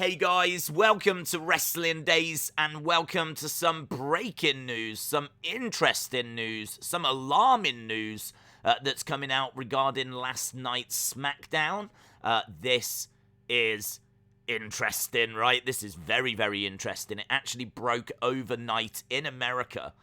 Hey guys, welcome to Wrestling Daze and welcome to some breaking news, some interesting news, some alarming news that's coming out regarding last night's Smackdown. This is interesting, right? This is very, very interesting. It actually broke overnight in America.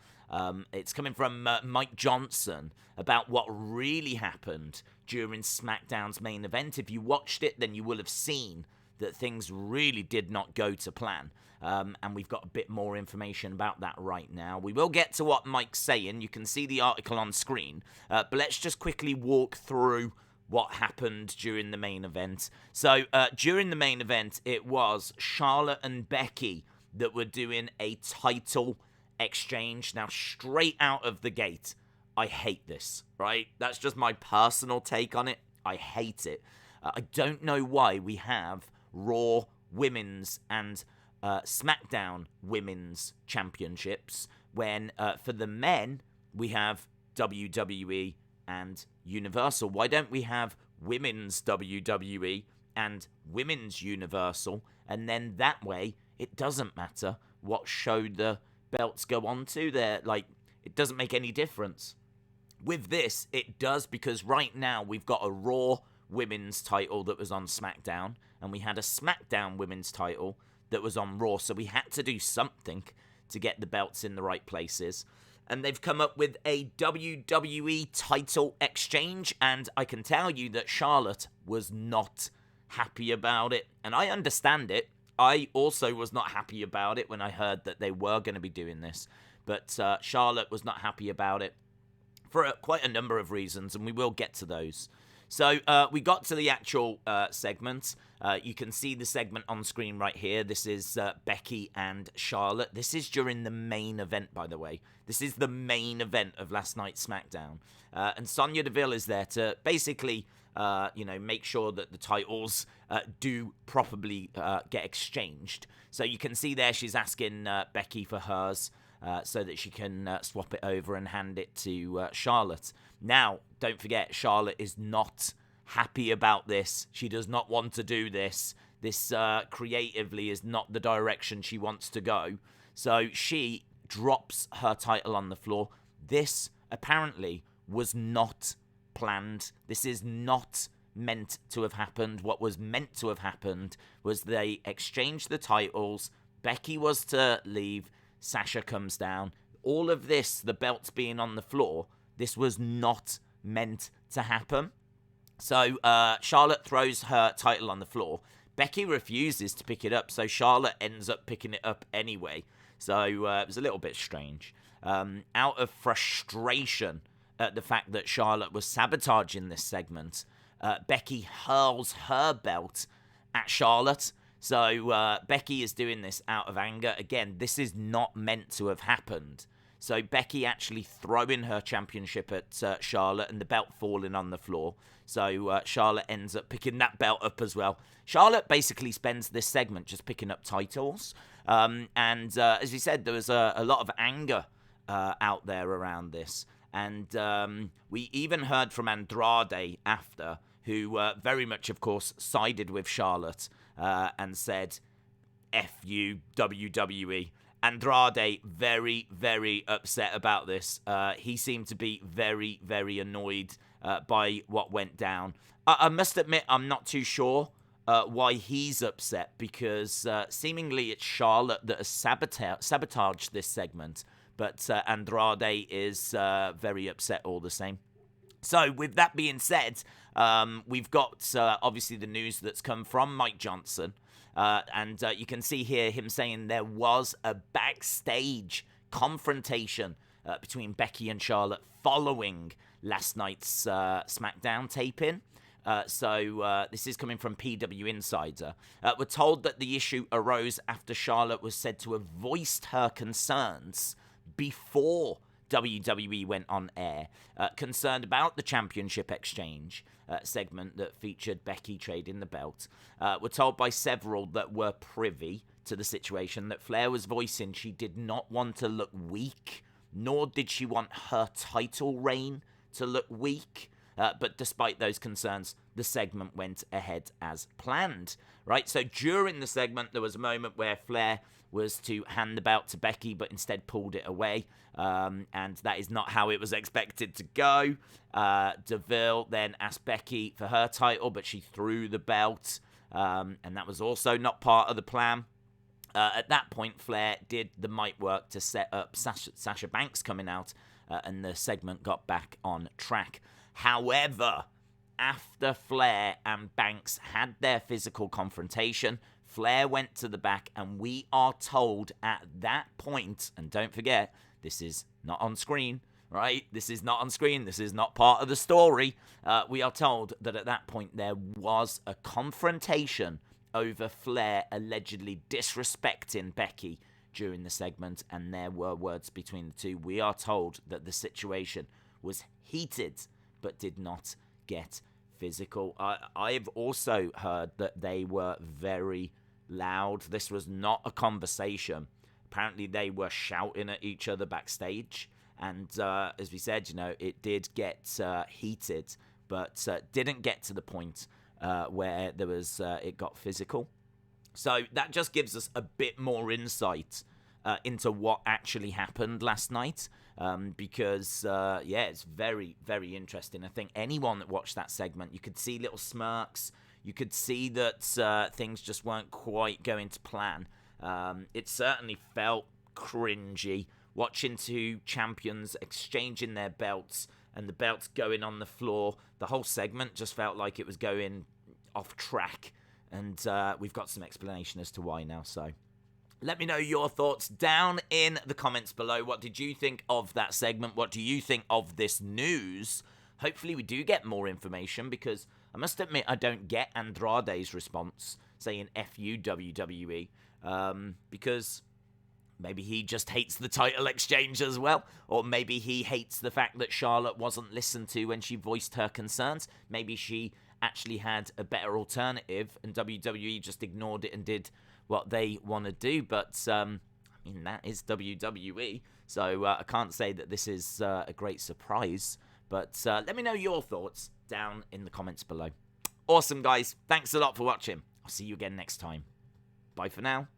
It's coming from Mike Johnson about what really happened during SmackDown's main event. If you watched it, then you will have seen that things really did not go to plan. And we've got a bit more information about that right now. We will get to what Mike's saying. You can see the article on screen. But let's just quickly walk through what happened during the main event. So, during the main event, it was Charlotte and Becky that were doing a title exchange. Now, straight out of the gate, I hate this, right? That's just my personal take on it. I hate it. I don't know why we have Raw Women's and SmackDown Women's Championships when for the men we have WWE and Universal. Why don't we have Women's WWE and Women's Universal, and then that way it doesn't matter what show the belts go on to. It doesn't make any difference. With this, it does, because right now we've got a Raw Women's title that was on SmackDown, and we had a SmackDown Women's title that was on Raw, so we had to do something to get the belts in the right places. And they've come up with a WWE title exchange, and I can tell you that Charlotte was not happy about it, and I understand it. I also was not happy about it when I heard that they were going to be doing this, but Charlotte was not happy about it for quite a number of reasons, and we will get to those. So we got to the actual segment. You can see the segment on screen right here. This is Becky and Charlotte. This is during the main event, by the way. This is the main event of last night's SmackDown. And Sonya Deville is there to basically, make sure that the titles do properly get exchanged. So you can see there she's asking Becky for hers, so that she can swap it over and hand it to Charlotte. Now, don't forget, Charlotte is not happy about this. She does not want to do this. This creatively is not the direction she wants to go. So she drops her title on the floor. This apparently was not planned. This is not meant to have happened. What was meant to have happened was they exchanged the titles. Becky was to leave. Sasha comes down. All of this, the belts being on the floor, this was not meant to happen. So Charlotte throws her title on the floor. Becky refuses to pick it up, so Charlotte ends up picking it up anyway. So it was a little bit strange. Out of frustration at the fact that Charlotte was sabotaging this segment, Becky hurls her belt at Charlotte. So Becky is doing this out of anger. Again, this is not meant to have happened. So Becky actually throwing her championship at Charlotte and the belt falling on the floor. So Charlotte ends up picking that belt up as well. Charlotte basically spends this segment just picking up titles. And as we said, there was a lot of anger out there around this. And we even heard from Andrade after, who very much, of course, sided with Charlotte and said, F you, WWE. Andrade, very, very upset about this. He seemed to be very, very annoyed by what went down. I must admit, I'm not too sure why he's upset, because seemingly it's Charlotte that has sabotaged this segment. But Andrade is very upset all the same. So, with that being said, we've got, obviously, the news that's come from Mike Johnson. And you can see here him saying there was a backstage confrontation between Becky and Charlotte following last night's SmackDown taping. So this is coming from PW Insider. We're told that the issue arose after Charlotte was said to have voiced her concerns before WWE went on air, concerned about the championship exchange segment that featured Becky trading the belt. We're told by several that were privy to the situation that Flair was voicing she did not want to look weak, nor did she want her title reign to look weak. But despite those concerns, the segment went ahead as planned, right? So during the segment, there was a moment where Flair was to hand the belt to Becky, but instead pulled it away. And that is not how it was expected to go. DeVille then asked Becky for her title, but she threw the belt. And that was also not part of the plan. At that point, Flair did the mic work to set up Sasha Banks coming out, and the segment got back on track. However, after Flair and Banks had their physical confrontation, Flair went to the back, and we are told at that point, and don't forget, this is not on screen, right? This is not on screen. This is not part of the story. We are told that at that point there was a confrontation over Flair allegedly disrespecting Becky during the segment, and there were words between the two. We are told that the situation was heated but did not get physical. I've also heard that they were very loud. This was not a conversation. Apparently they were shouting at each other backstage, and as we said, it did get heated, but didn't get to the point where there was it got physical. So that just gives us a bit more insight into what actually happened last night, because it's very, very interesting. I think anyone that watched that segment, you could see little smirks, you could see that things just weren't quite going to plan. It certainly felt cringy watching two champions exchanging their belts and the belts going on the floor. The whole segment just felt like it was going off track, and we've got some explanation as to why now. So let me know your thoughts down in the comments below. What did you think of that segment? What do you think of this news? Hopefully we do get more information, because I must admit I don't get Andrade's response saying F you WWE, because maybe he just hates the title exchange as well, or maybe he hates the fact that Charlotte wasn't listened to when she voiced her concerns. Maybe she actually had a better alternative and WWE just ignored it and did what they want to do. But that is WWE, so I can't say that this is a great surprise. But let me know your thoughts down in the comments below. Awesome, guys. Thanks a lot for watching. I'll see you again next time. Bye for now.